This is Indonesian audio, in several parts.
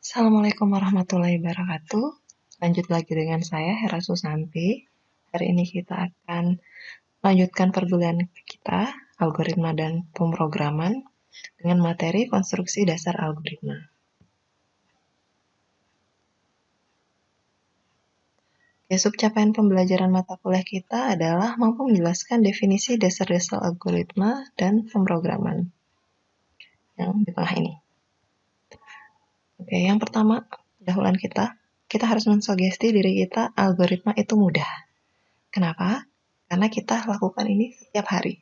Assalamualaikum warahmatullahi wabarakatuh. Lanjut lagi dengan saya, Hera Susanti. Hari ini kita akan lanjutkan perkuliahan kita, algoritma dan pemrograman, dengan materi konstruksi dasar algoritma. Subcapaian pembelajaran mata kuliah kita adalah mampu menjelaskan definisi dasar-dasar algoritma dan pemrograman yang di tengah ini. Oke, yang pertama, pendahuluan kita harus mensugesti diri kita algoritma itu mudah. Kenapa? Karena kita lakukan ini setiap hari.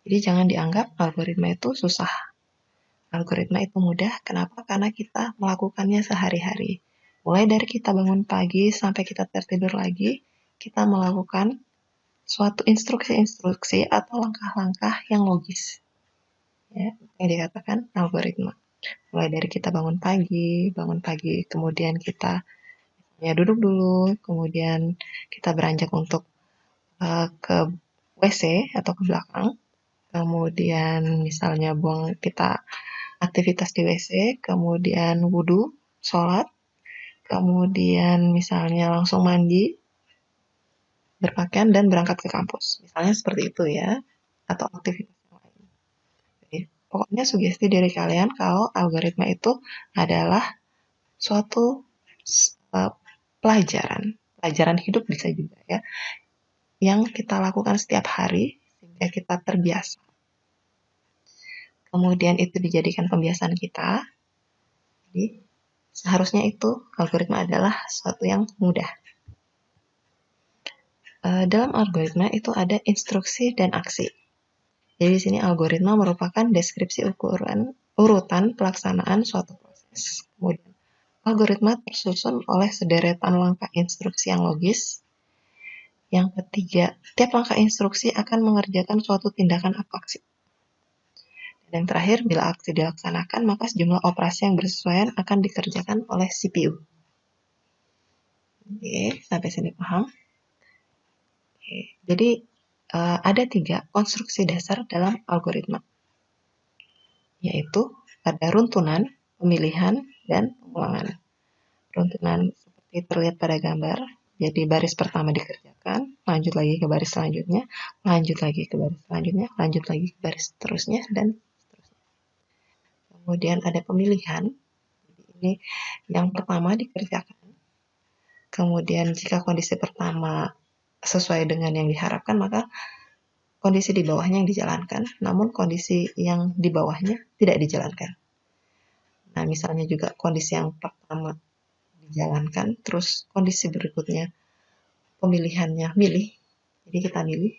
Jadi jangan dianggap algoritma itu susah. Algoritma itu mudah, kenapa? Karena kita melakukannya sehari-hari. Mulai dari kita bangun pagi sampai kita tertidur lagi, kita melakukan suatu instruksi-instruksi atau langkah-langkah yang logis. Ya, yang dikatakan algoritma. Mulai dari kita bangun pagi, kemudian kita duduk dulu, kemudian kita beranjak untuk ke WC atau ke belakang, kemudian misalnya kita aktivitas di WC, kemudian wudhu, sholat, kemudian misalnya langsung mandi, berpakaian, dan berangkat ke kampus. Misalnya seperti itu ya, atau aktivitas yang lain. Jadi, pokoknya sugesti diri kalian kalau algoritma itu adalah suatu pelajaran hidup bisa juga ya, yang kita lakukan setiap hari sehingga kita terbiasa. Kemudian itu dijadikan pembiasaan kita. Jadi seharusnya itu algoritma adalah sesuatu yang mudah. Dalam algoritma itu ada instruksi dan aksi. Jadi di sini algoritma merupakan deskripsi urutan pelaksanaan suatu proses. Kemudian algoritma tersusun oleh sederetan langkah instruksi yang logis. Yang ketiga, tiap langkah instruksi akan mengerjakan suatu tindakan atau aksi. Dan yang terakhir, bila aksi dilaksanakan, maka sejumlah operasi yang bersesuaian akan dikerjakan oleh CPU. Oke, sampai sini paham? Oke, jadi ada 3 konstruksi dasar dalam algoritma, yaitu ada runtunan, pemilihan, dan pengulangan. Runtunan seperti terlihat pada gambar, jadi baris pertama dikerjakan, lanjut lagi ke baris selanjutnya, lanjut lagi ke baris selanjutnya, lanjut lagi ke baris seterusnya, dan seterusnya. Kemudian ada pemilihan, ini yang pertama dikerjakan. Kemudian jika kondisi pertama sesuai dengan yang diharapkan, maka kondisi di bawahnya yang dijalankan, namun kondisi yang di bawahnya tidak dijalankan. Nah, misalnya juga kondisi yang pertama dijalankan, terus kondisi berikutnya pemilihannya milih, jadi kita milih.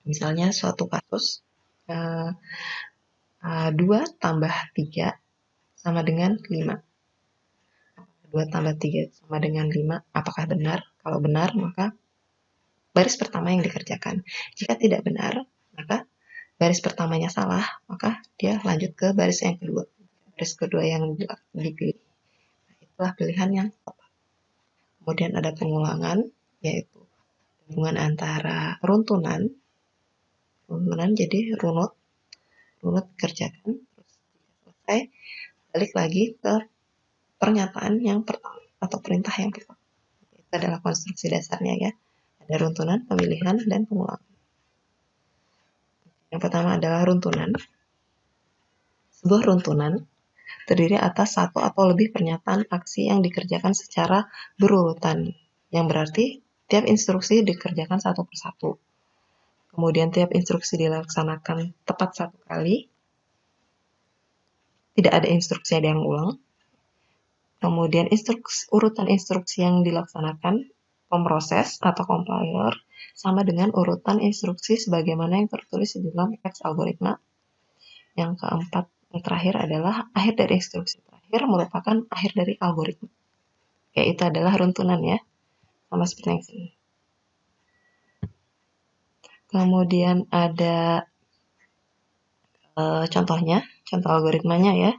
Misalnya suatu kasus 2 tambah 3 sama dengan 5. 2 tambah 3 sama dengan 5, apakah benar? Kalau benar, maka baris pertama yang dikerjakan. Jika tidak benar, maka baris pertamanya salah, maka dia lanjut ke baris yang kedua. Baris kedua yang dipilih. Nah, itulah pilihan yang tepat. Kemudian ada pengulangan, yaitu hubungan antara runtunan, jadi runut dikerjakan, terus selesai, balik lagi ke pernyataan yang pertama atau perintah yang pertama. Itu adalah konstruksi dasarnya ya. Ada runtunan, pemilihan, dan pengulangan. Yang pertama adalah runtunan. Sebuah runtunan terdiri atas satu atau lebih pernyataan aksi yang dikerjakan secara berurutan, yang berarti tiap instruksi dikerjakan satu persatu. Kemudian tiap instruksi dilaksanakan tepat 1 kali, tidak ada instruksi yang ulang. Kemudian urutan instruksi yang dilaksanakan pemroses atau compiler sama dengan urutan instruksi sebagaimana yang tertulis di dalam teks algoritma. Yang keempat, yang terakhir adalah akhir dari instruksi terakhir merupakan akhir dari algoritma. Yaitu adalah runtunan ya, sama seperti yang sini. Kemudian ada contohnya, contoh algoritmanya ya.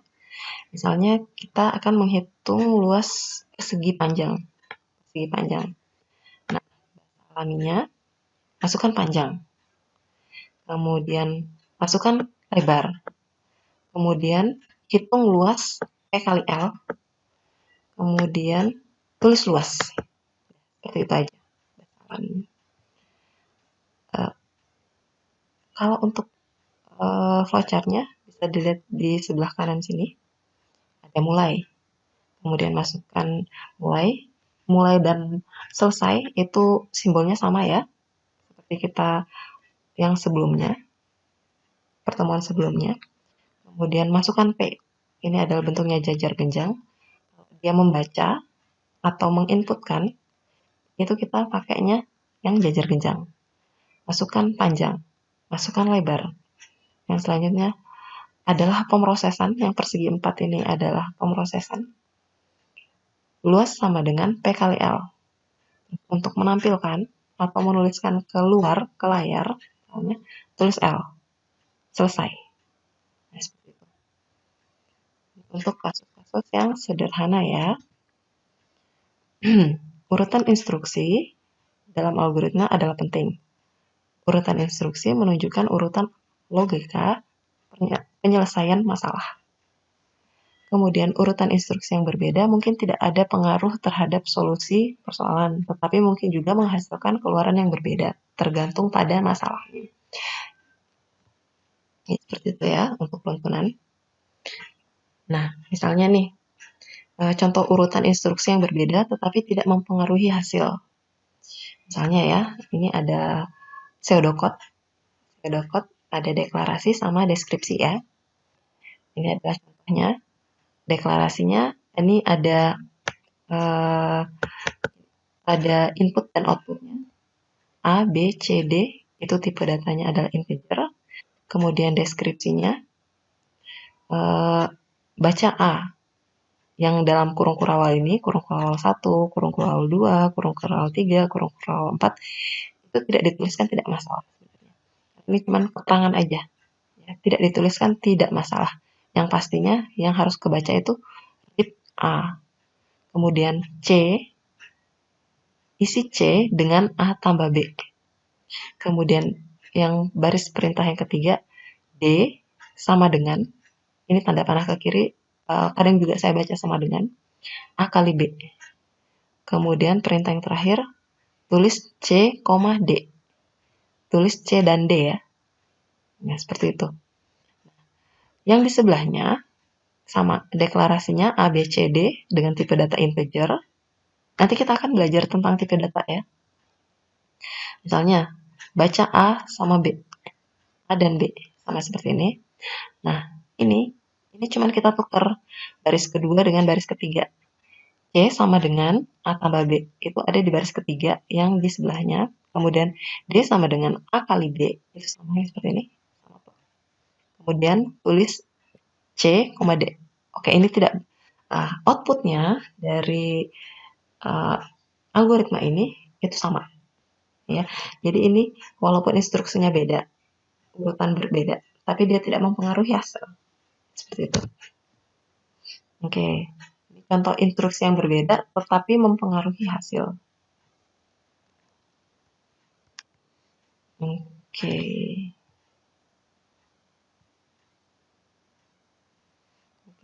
Misalnya kita akan menghitung luas persegi panjang. Nah, bahasa alaminya, masukkan panjang. Kemudian masukkan lebar. Kemudian hitung luas P kali L, kemudian tulis luas. Seperti itu aja. Kalau untuk flowchart-nya bisa dilihat di sebelah kanan sini. Ada mulai. Kemudian masukkan mulai dan selesai itu simbolnya sama ya. Seperti kita yang sebelumnya, pertemuan sebelumnya. Kemudian masukkan P. Ini adalah bentuknya jajar genjang. Dia membaca atau menginputkan, itu kita pakainya yang jajar genjang. Masukkan panjang, masukkan lebar. Yang selanjutnya adalah pemrosesan, yang persegi 4 ini adalah pemrosesan. Luas sama dengan P kali L. Untuk menampilkan atau menuliskan keluar ke layar, tulis L. Selesai. Nah, seperti itu. Untuk kasus-kasus yang sederhana ya. Urutan instruksi dalam algoritma adalah penting. Urutan instruksi menunjukkan urutan logika penyelesaian masalah. Kemudian urutan instruksi yang berbeda mungkin tidak ada pengaruh terhadap solusi persoalan, tetapi mungkin juga menghasilkan keluaran yang berbeda, tergantung pada masalahnya. Seperti itu ya untuk peluntunan. Nah, misalnya nih, contoh urutan instruksi yang berbeda tetapi tidak mempengaruhi hasil. Misalnya ya, ini ada pseudocode, ada deklarasi sama deskripsi ya. Ini adalah contohnya. Deklarasinya ini ada input dan outputnya. A, B, C, D, itu tipe datanya adalah integer. Kemudian deskripsinya, baca A, yang dalam kurung kurawal ini, kurung kurawal 1, kurung kurawal 2, kurung kurawal 3, kurung kurawal 4, itu tidak dituliskan tidak masalah. Ini cuma keterangan aja. Ya, tidak dituliskan tidak masalah. Yang pastinya yang harus kebaca itu tip A. Kemudian C, isi C dengan A tambah B. Kemudian yang baris perintah yang ketiga, D sama dengan, ini tanda panah ke kiri, kadang juga saya baca sama dengan A kali B. Kemudian perintah yang terakhir, tulis C, D. Tulis C dan D ya. Nah, seperti itu. Yang di sebelahnya, sama deklarasinya A, B, C, D dengan tipe data integer. Nanti kita akan belajar tentang tipe data ya. Misalnya, baca A sama B. A dan B sama seperti ini. Nah, ini cuma kita tukar baris kedua dengan baris ketiga. C sama dengan A tambah B. Itu ada di baris ketiga yang di sebelahnya. Kemudian D sama dengan A kali B. Itu sama seperti ini. Kemudian tulis C, D. Oke, ini tidak outputnya dari algoritma ini itu sama. Ya, jadi ini walaupun instruksinya beda, urutan berbeda, tapi dia tidak mempengaruhi hasil. Seperti itu. Oke, ini contoh instruksi yang berbeda, tetapi mempengaruhi hasil. Oke.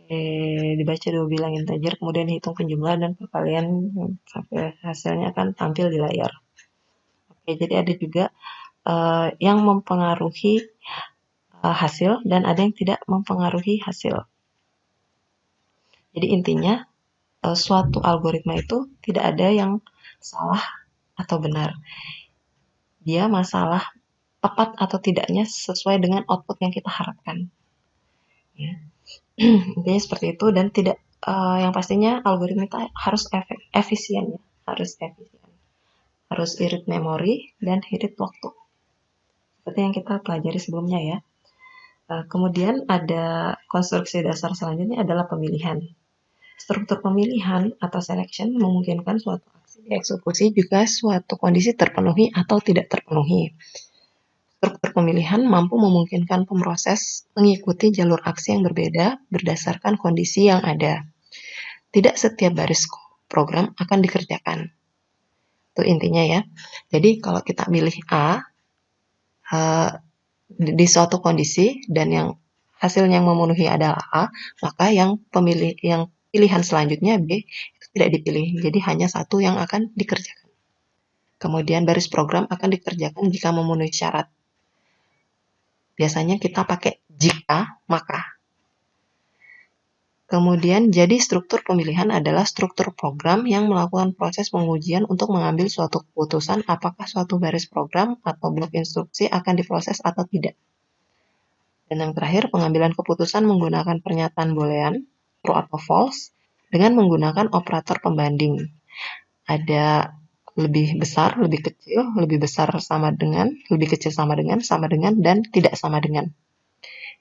Dibaca dua bilang integer, kemudian hitung penjumlahan dan perkalian sampai hasilnya akan tampil di layar. Oke, jadi ada juga yang mempengaruhi hasil dan ada yang tidak mempengaruhi hasil. Jadi intinya suatu algoritma itu tidak ada yang salah atau benar. Dia masalah tepat atau tidaknya sesuai dengan output yang kita harapkan. Ya. Intinya seperti itu dan tidak yang pastinya algoritma kita harus efisien ya, harus irit memori dan irit waktu. Seperti yang kita pelajari sebelumnya ya. Kemudian ada konstruksi dasar selanjutnya adalah pemilihan. Struktur pemilihan atau selection memungkinkan suatu aksi dieksekusi jika suatu kondisi terpenuhi atau tidak terpenuhi. Struktur pemilihan mampu memungkinkan pemroses mengikuti jalur aksi yang berbeda berdasarkan kondisi yang ada. Tidak setiap baris program akan dikerjakan. Itu intinya ya. Jadi kalau kita milih A di suatu kondisi dan yang hasilnya yang memenuhi adalah A, maka yang pilihan selanjutnya B itu tidak dipilih. Jadi hanya satu yang akan dikerjakan. Kemudian baris program akan dikerjakan jika memenuhi syarat. Biasanya kita pakai jika, maka. Kemudian, jadi struktur pemilihan adalah struktur program yang melakukan proses pengujian untuk mengambil suatu keputusan apakah suatu baris program atau blok instruksi akan diproses atau tidak. Dan yang terakhir, pengambilan keputusan menggunakan pernyataan boolean, true atau false, dengan menggunakan operator pembanding. Ada lebih besar, lebih kecil, lebih besar sama dengan, lebih kecil sama dengan, dan tidak sama dengan.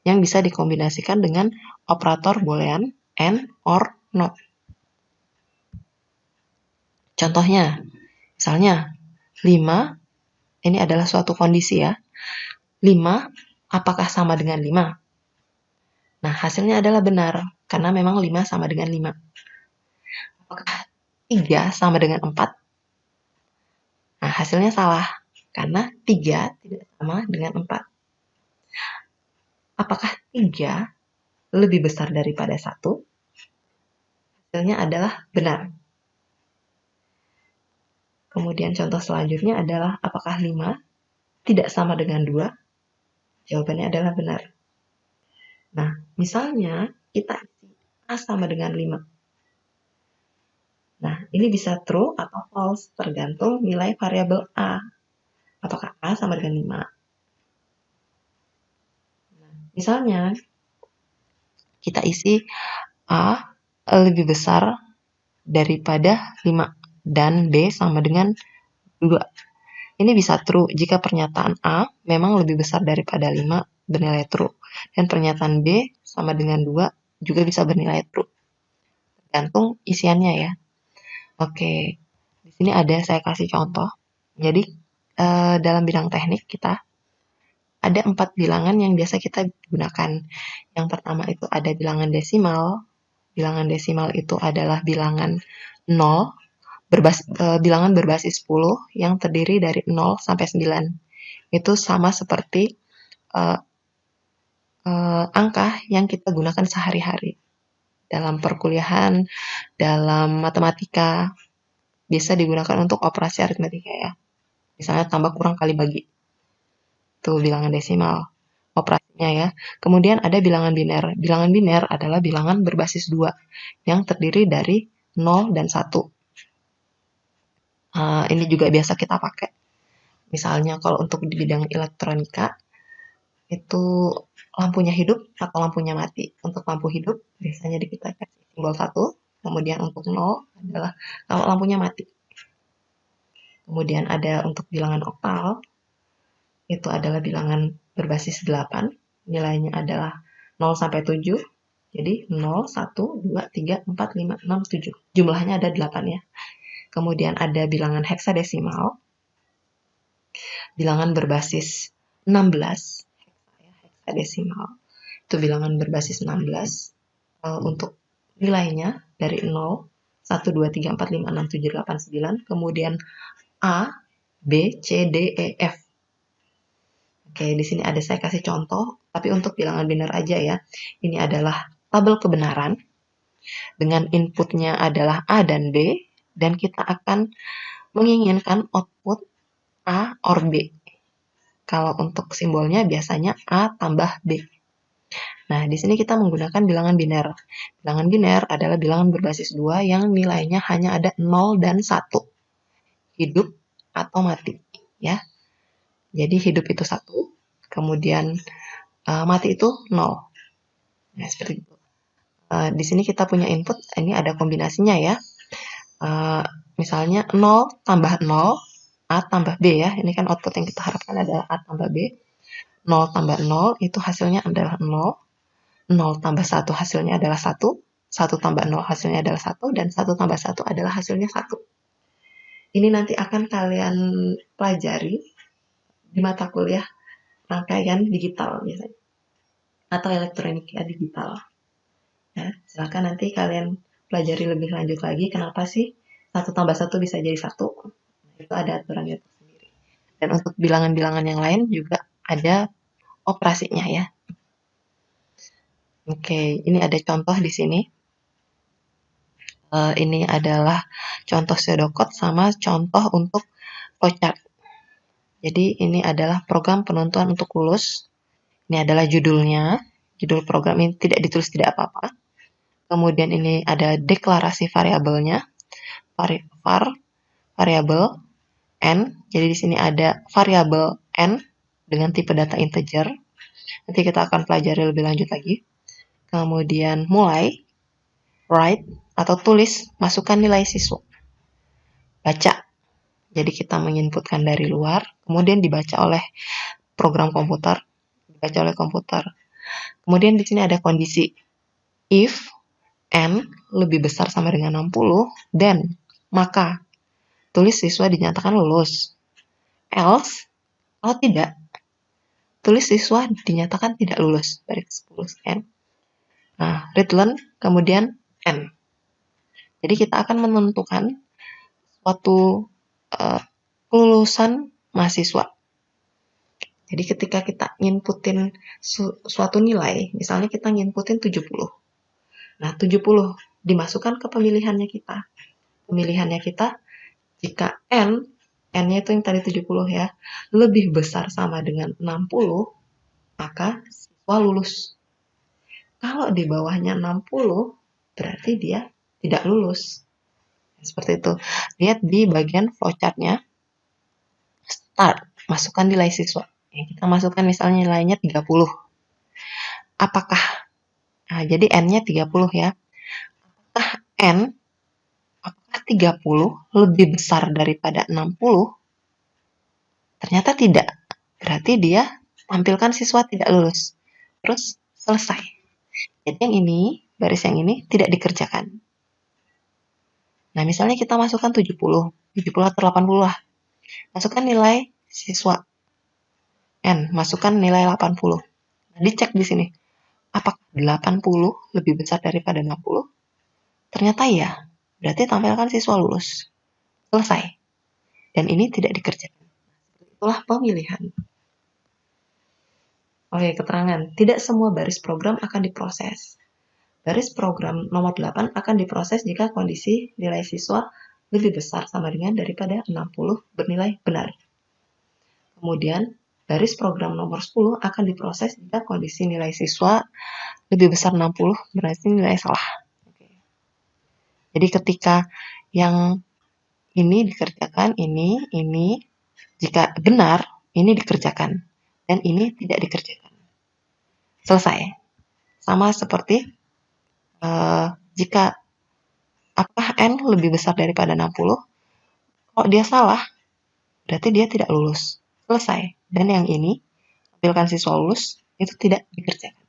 Yang bisa dikombinasikan dengan operator boolean, and, or, not. Contohnya, misalnya 5, ini adalah suatu kondisi ya. 5, apakah sama dengan 5? Nah, hasilnya adalah benar, karena memang 5 sama dengan 5. Apakah 3 sama dengan 4? Nah, hasilnya salah, karena 3 tidak sama dengan 4. Apakah 3 lebih besar daripada 1? Hasilnya adalah benar. Kemudian contoh selanjutnya adalah apakah 5 tidak sama dengan 2? Jawabannya adalah benar. Nah, misalnya kita isi A sama dengan 5. Nah, ini bisa true atau false, tergantung nilai variabel A. Apakah A sama dengan 5? Nah, misalnya, kita isi A lebih besar daripada 5 dan B sama dengan 2. Ini bisa true jika pernyataan A memang lebih besar daripada 5 bernilai true. Dan pernyataan B sama dengan 2 juga bisa bernilai true. Tergantung isiannya ya. Oke, di sini saya kasih contoh. Jadi, dalam bidang teknik kita ada 4 bilangan yang biasa kita gunakan. Yang pertama itu ada bilangan desimal. Bilangan desimal itu adalah bilangan 0, bilangan berbasis 10 yang terdiri dari 0 sampai 9. Itu sama seperti angka yang kita gunakan sehari-hari. Dalam perkuliahan, dalam matematika, bisa digunakan untuk operasi aritmetika ya. Misalnya tambah kurang kali bagi. Itu bilangan desimal. Operasinya ya. Kemudian ada bilangan biner. Bilangan biner adalah bilangan berbasis 2 yang terdiri dari 0 dan 1. Ini juga biasa kita pakai. Misalnya kalau untuk di bidang elektronika, itu lampunya hidup atau lampunya mati. Untuk lampu hidup biasanya kita kasih simbol 1, kemudian untuk 0 adalah kalau lampunya mati. Kemudian ada untuk bilangan oktal, itu adalah bilangan berbasis 8, nilainya adalah 0 sampai 7. Jadi 0, 1, 2, 3, 4, 5, 6, 7. Jumlahnya ada 8 ya. Kemudian ada bilangan heksadesimal, bilangan berbasis 16, heksadesimal. Itu bilangan berbasis 16 untuk nilainya dari 0, 1, 2, 3, 4, 5, 6, 7, 8, 9. Kemudian A, B, C, D, E, F. Oke, di sini ada saya kasih contoh, tapi untuk bilangan biner aja ya. Ini adalah tabel kebenaran dengan inputnya adalah A dan B, dan kita akan menginginkan output A or B. Kalau untuk simbolnya biasanya A tambah B. Nah, di sini kita menggunakan bilangan biner. Bilangan biner adalah bilangan berbasis 2 yang nilainya hanya ada 0 dan 1. Hidup atau mati, ya. Jadi hidup itu 1, kemudian mati itu 0. Nah, seperti itu. Di sini kita punya input, ini ada kombinasinya ya. Misalnya 0 tambah 0, A tambah B ya. Ini kan output yang kita harapkan adalah A tambah B. 0 tambah 0 itu hasilnya adalah 0. 0 tambah 1 hasilnya adalah 1. 1 tambah 0 hasilnya adalah 1. Dan 1 tambah 1 adalah hasilnya 1. Ini nanti akan kalian pelajari di mata kuliah rangkaian digital biasanya. Atau elektronika digital. Ya, silakan nanti kalian pelajari lebih lanjut lagi kenapa sih 1 tambah 1 bisa jadi 1. Itu ada aturannya tersendiri. Dan untuk bilangan-bilangan yang lain juga ada operasinya ya. Oke, ini ada contoh di sini. Ini adalah contoh pseudocode sama contoh untuk flowchart. Jadi ini adalah program penentuan untuk lulus. Ini adalah judulnya. Judul program ini tidak ditulis tidak apa-apa. Kemudian ini ada deklarasi variabelnya. Var, variabel n. Jadi di sini ada variabel n dengan tipe data integer. Nanti kita akan pelajari lebih lanjut lagi. Kemudian mulai, write atau tulis, masukkan nilai siswa. Baca. Jadi kita menginputkan dari luar, kemudian dibaca oleh program komputer, dibaca oleh komputer. Kemudian di sini ada kondisi if n lebih besar sama dengan 60, then maka tulis siswa dinyatakan lulus. Else, kalau tidak, tulis siswa dinyatakan tidak lulus. Baris 10 n. Nah, read learn, kemudian n. Jadi kita akan menentukan suatu kelulusan mahasiswa. Jadi ketika kita nginputin suatu nilai, misalnya kita nginputin 70. Nah, 70 dimasukkan ke pemilihannya kita. Pemilihannya kita, jika n-nya itu yang tadi 70 ya, lebih besar sama dengan 60, maka siswa lulus. Kalau di bawahnya 60, berarti dia tidak lulus. Seperti itu. Lihat di bagian flowchart-nya. Start, masukkan nilai siswa. Kita masukkan misalnya nilainya 30. Apakah, nah jadi n-nya 30 ya. Apakah 30 lebih besar daripada 60? Ternyata tidak. Berarti dia tampilkan siswa tidak lulus. Terus selesai. Jadi yang ini, baris yang ini tidak dikerjakan. Nah, misalnya kita masukkan 70 atau 80 lah. Masukkan nilai siswa N, masukkan nilai 80. Nah, dicek di sini. Apakah 80 lebih besar daripada 60? Ternyata iya. Berarti tampilkan siswa lulus. Selesai. Dan ini tidak dikerjakan. Itulah pemilihan. Oke, keterangan. Tidak semua baris program akan diproses. Baris program nomor 8 akan diproses jika kondisi nilai siswa lebih besar sama dengan daripada 60 bernilai benar. Kemudian, baris program nomor 10 akan diproses jika kondisi nilai siswa lebih besar 60 berarti nilai salah. Jadi ketika yang ini dikerjakan, ini, jika benar, ini dikerjakan. Dan ini tidak dikerjakan. Selesai. Sama seperti jika apakah N lebih besar daripada 60? Kalau dia salah, berarti dia tidak lulus. Selesai. Dan yang ini, tampilkan siswa lulus, itu tidak dikerjakan.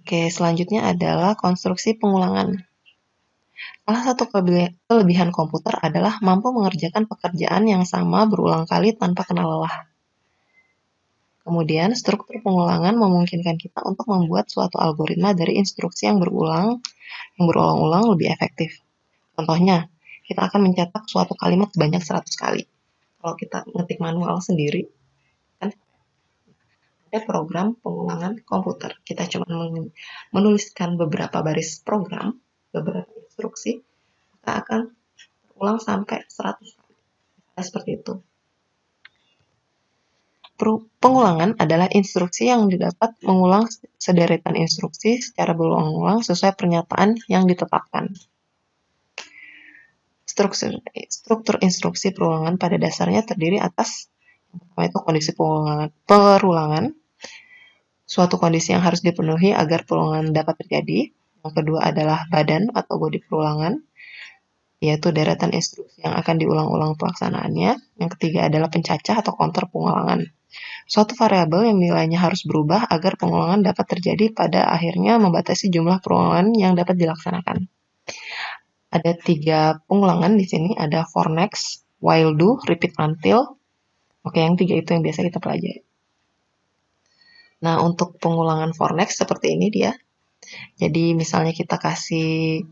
Oke, selanjutnya adalah konstruksi pengulangan. Salah satu kelebihan komputer adalah mampu mengerjakan pekerjaan yang sama berulang kali tanpa kena lelah. Kemudian, struktur pengulangan memungkinkan kita untuk membuat suatu algoritma dari instruksi yang berulang-ulang lebih efektif. Contohnya, kita akan mencetak suatu kalimat sebanyak 100 kali. Kalau kita ngetik manual sendiri, kan ada program pengulangan komputer. Kita cuma menuliskan beberapa baris program, beberapa instruksi, kita akan ulang sampai 100 kali. Seperti itu. Pengulangan adalah instruksi yang didapat mengulang sederetan instruksi secara berulang-ulang sesuai pernyataan yang ditetapkan. Struktur instruksi perulangan pada dasarnya terdiri atas itu kondisi perulangan, suatu kondisi yang harus dipenuhi agar perulangan dapat terjadi. Yang kedua adalah badan atau bodi perulangan, yaitu deretan instruksi yang akan diulang-ulang pelaksanaannya. Yang ketiga adalah pencacah atau counter pengulangan. Suatu variabel yang nilainya harus berubah agar pengulangan dapat terjadi pada akhirnya membatasi jumlah perulangan yang dapat dilaksanakan. Ada 3 pengulangan di sini, ada for next, while do, repeat until. Oke, yang 3 itu yang biasa kita pelajari. Nah, untuk pengulangan for next seperti ini dia. Jadi misalnya kita kasih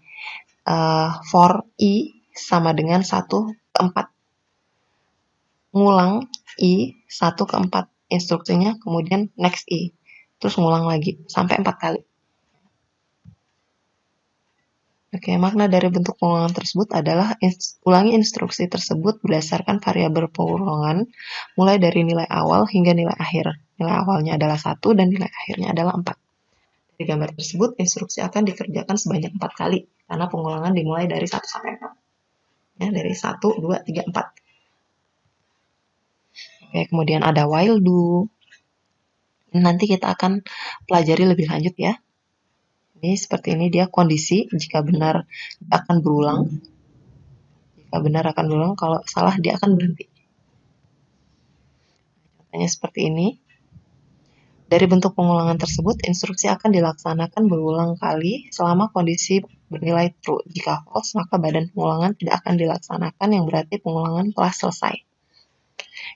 for i sama dengan 1 ke 4. Ngulang i 1 ke 4. instruksinya, kemudian next I, terus ngulang lagi sampai 4 kali. Oke, makna dari bentuk pengulangan tersebut adalah ulangi instruksi tersebut berdasarkan variabel pengulangan mulai dari nilai awal hingga nilai akhir. Nilai awalnya adalah 1 dan nilai akhirnya adalah 4. Dari gambar tersebut, instruksi akan dikerjakan sebanyak 4 kali karena pengulangan dimulai dari 1 sampai 4. Ya, dari 1, 2, 3, 4. Oke, kemudian ada while do. Nanti kita akan pelajari lebih lanjut ya. Ini seperti ini dia kondisi, jika benar akan berulang. Jika benar akan berulang, kalau salah dia akan berhenti. Contohnya seperti ini. Dari bentuk pengulangan tersebut, instruksi akan dilaksanakan berulang kali selama kondisi bernilai true. Jika false, maka badan pengulangan tidak akan dilaksanakan, yang berarti pengulangan telah selesai.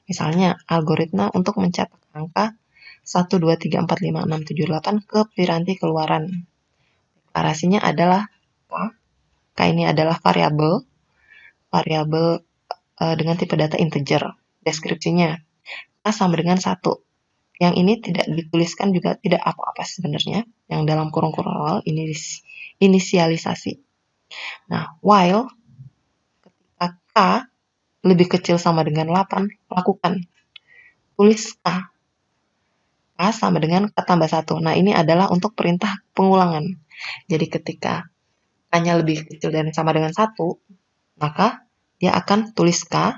Misalnya, algoritma untuk mencetak angka 1, 2, 3, 4, 5, 6, 7, 8 ke piranti keluaran. Deklarasinya adalah K. K ini adalah variabel dengan tipe data integer. Deskripsinya, K sama dengan 1. Yang ini tidak dituliskan juga tidak apa-apa sebenarnya. Yang dalam kurung-kurung awal ini inisialisasi. Nah, while ketika K lebih kecil sama dengan 8, lakukan. Tulis K. K sama dengan K tambah 1. Nah, ini adalah untuk perintah pengulangan. Jadi ketika K-nya lebih kecil dan sama dengan 1, maka dia akan tulis K,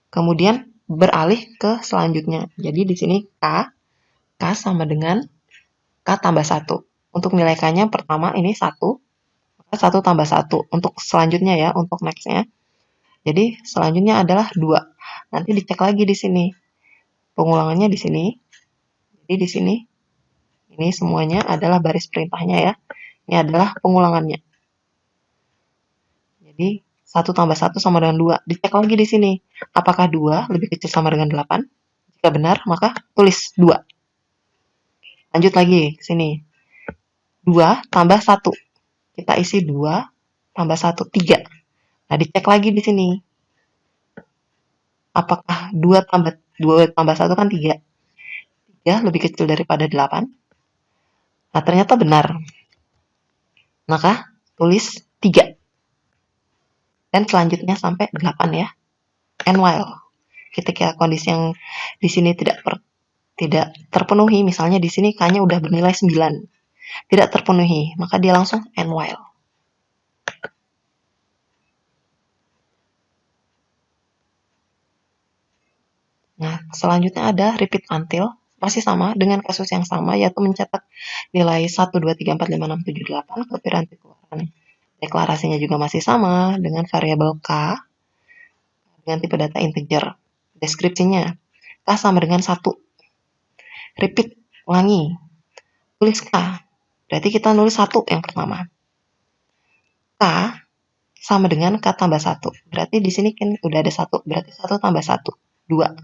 kemudian beralih ke selanjutnya. Jadi di sini K sama dengan K tambah 1. Untuk nilai K-nya pertama ini 1, maka 1 tambah 1. Untuk selanjutnya ya, untuk next-nya. Jadi selanjutnya adalah 2. Nanti dicek lagi di sini. Pengulangannya di sini. Jadi di sini, ini semuanya adalah baris perintahnya ya. Ini adalah pengulangannya. Jadi 1 tambah 1 sama dengan 2. Dicek lagi di sini. Apakah 2 lebih kecil sama dengan 8? Jika benar, maka tulis 2. Lanjut lagi ke sini. 2 tambah 1. Kita isi 2 tambah 1, 3. Nah, dicek lagi di sini. Apakah 2 tambah 1 kan 3. 3 lebih kecil daripada 8? Nah, ternyata benar. Maka tulis 3. Dan selanjutnya sampai 8 ya. And while ketika kondisi yang di sini tidak terpenuhi, misalnya di sini K-nya udah bernilai 9, tidak terpenuhi, maka dia langsung and while. Nah, selanjutnya ada repeat until, masih sama dengan kasus yang sama, yaitu mencetak nilai 1, 2, 3, 4, 5, 6, 7, 8 ke piranti keluaran. Deklarasinya juga masih sama dengan variabel K dengan tipe data integer. Deskripsinya, K sama dengan 1. Repeat, ulangi. Tulis K. Berarti kita nulis 1 yang pertama. K sama dengan K tambah 1. Berarti di sini kan udah ada 1. Berarti 1 tambah 1. 2.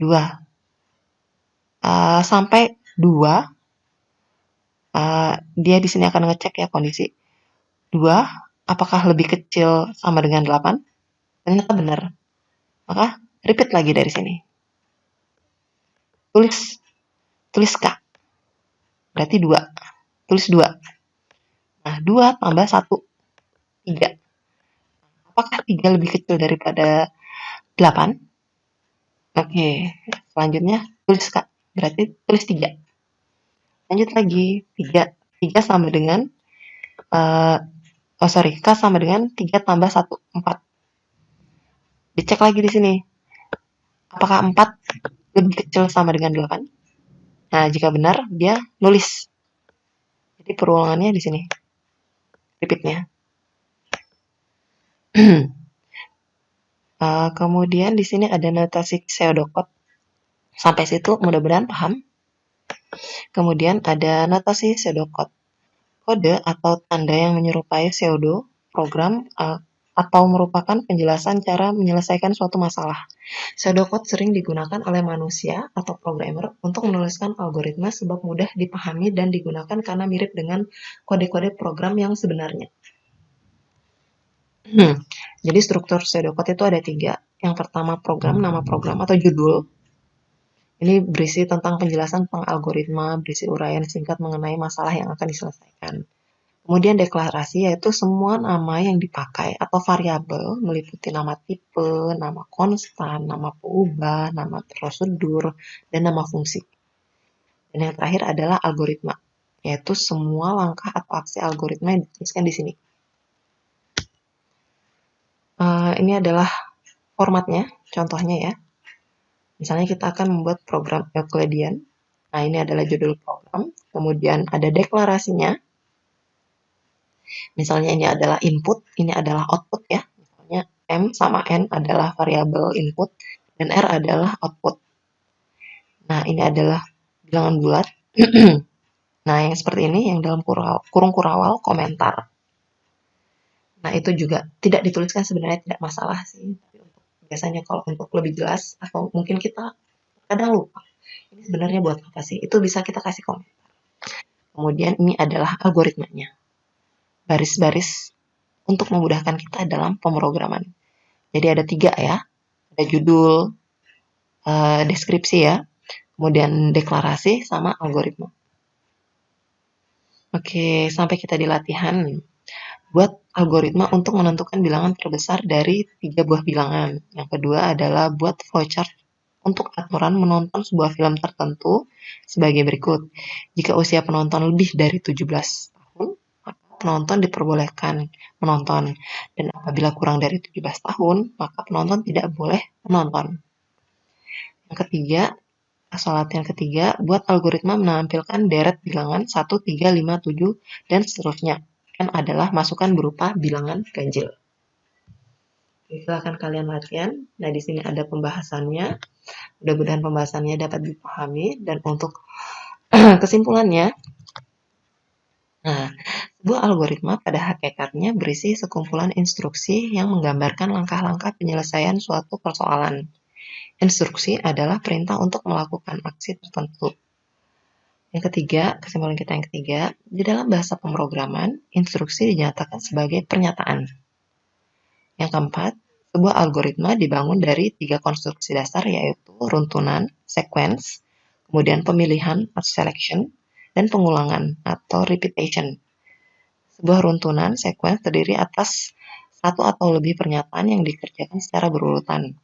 2. Sampai 2. Dia di sini akan ngecek ya kondisi. 2, apakah lebih kecil sama dengan 8? Ternyata benar. Maka repeat lagi dari sini. Tulis K. Berarti 2. Tulis 2. Nah, 2 tambah 1. 3. Apakah 3 lebih kecil daripada 8? Oke, selanjutnya tulis K. Berarti tulis 3. Lanjut lagi. 3. 3 sama dengan K sama dengan 3 tambah 1, 4. Dicek lagi di sini. Apakah 4 lebih kecil sama dengan 8? Nah, jika benar, dia nulis. Jadi perulangannya di sini. Repeatnya. Kemudian di sini ada notasi pseudocode. Sampai situ mudah-mudahan paham. Kemudian ada notasi pseudocode. Kode atau tanda yang menyerupai pseudo program atau merupakan penjelasan cara menyelesaikan suatu masalah. Pseudocode sering digunakan oleh manusia atau programmer untuk menuliskan algoritma sebab mudah dipahami dan digunakan karena mirip dengan kode-kode program yang sebenarnya. Jadi struktur pseudocode itu ada 3. Yang pertama program, nama program atau judul. Ini berisi tentang penjelasan tentang algoritma, berisi uraian singkat mengenai masalah yang akan diselesaikan. Kemudian deklarasi yaitu semua nama yang dipakai atau variabel meliputi nama tipe, nama konstan, nama peubah, nama prosedur, dan nama fungsi. Dan yang terakhir adalah algoritma, yaitu semua langkah atau aksi algoritma yang dituliskan di sini. Ini adalah formatnya, contohnya ya. Misalnya kita akan membuat program Euclidean. Nah, ini adalah judul program. Kemudian ada deklarasinya. Misalnya ini adalah input, ini adalah output ya. Misalnya M sama N adalah variabel input, dan R adalah output. Nah, ini adalah bilangan bulat. Nah, yang seperti ini, yang dalam kurung kurawal, komentar. Nah, itu juga tidak dituliskan sebenarnya tidak masalah sih. Tapi biasanya kalau untuk lebih jelas, atau mungkin kita kadang lupa, ini sebenarnya buat apa sih? Itu bisa kita kasih komen. Kemudian ini adalah algoritmanya. Baris-baris untuk memudahkan kita dalam pemrograman. Jadi ada 3 ya. Ada judul, deskripsi ya, kemudian deklarasi, sama algoritma. Oke, sampai kita di latihan. Buat algoritma untuk menentukan bilangan terbesar dari 3 buah bilangan. Yang kedua adalah buat flowchart untuk aturan menonton sebuah film tertentu sebagai berikut. Jika usia penonton lebih dari 17 tahun, maka penonton diperbolehkan menonton. Dan apabila kurang dari 17 tahun, maka penonton tidak boleh menonton. Yang ketiga, latihan ketiga, buat algoritma menampilkan deret bilangan 1, 3, 5, 7, dan seterusnya. Kan adalah masukan berupa bilangan ganjil. Silakan kalian latihan. Nah, di sini ada pembahasannya. Mudah-mudahan pembahasannya dapat dipahami. Dan untuk kesimpulannya, nah, sebuah algoritma pada hakikatnya berisi sekumpulan instruksi yang menggambarkan langkah-langkah penyelesaian suatu persoalan. Instruksi adalah perintah untuk melakukan aksi tertentu. Yang ketiga, kesimpulan kita yang ketiga, di dalam bahasa pemrograman, instruksi dinyatakan sebagai pernyataan. Yang keempat, sebuah algoritma dibangun dari 3 konstruksi dasar, yaitu runtunan, sequence, kemudian pemilihan atau selection, dan pengulangan atau repetition. Sebuah runtunan, sequence, terdiri atas satu atau lebih pernyataan yang dikerjakan secara berurutan.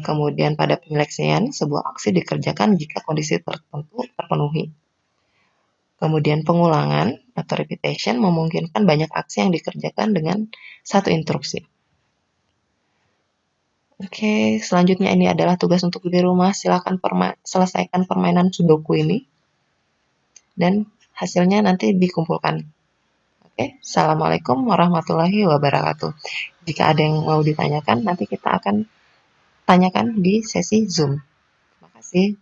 Kemudian pada penyeleksian, sebuah aksi dikerjakan jika kondisi tertentu terpenuhi. Kemudian pengulangan atau repetition memungkinkan banyak aksi yang dikerjakan dengan satu instruksi. Oke, selanjutnya ini adalah tugas untuk di rumah. Silakan selesaikan permainan Sudoku ini. Dan hasilnya nanti dikumpulkan. Oke, Assalamualaikum warahmatullahi wabarakatuh. Jika ada yang mau ditanyakan, nanti kita akan tanyakan di sesi Zoom. Terima kasih.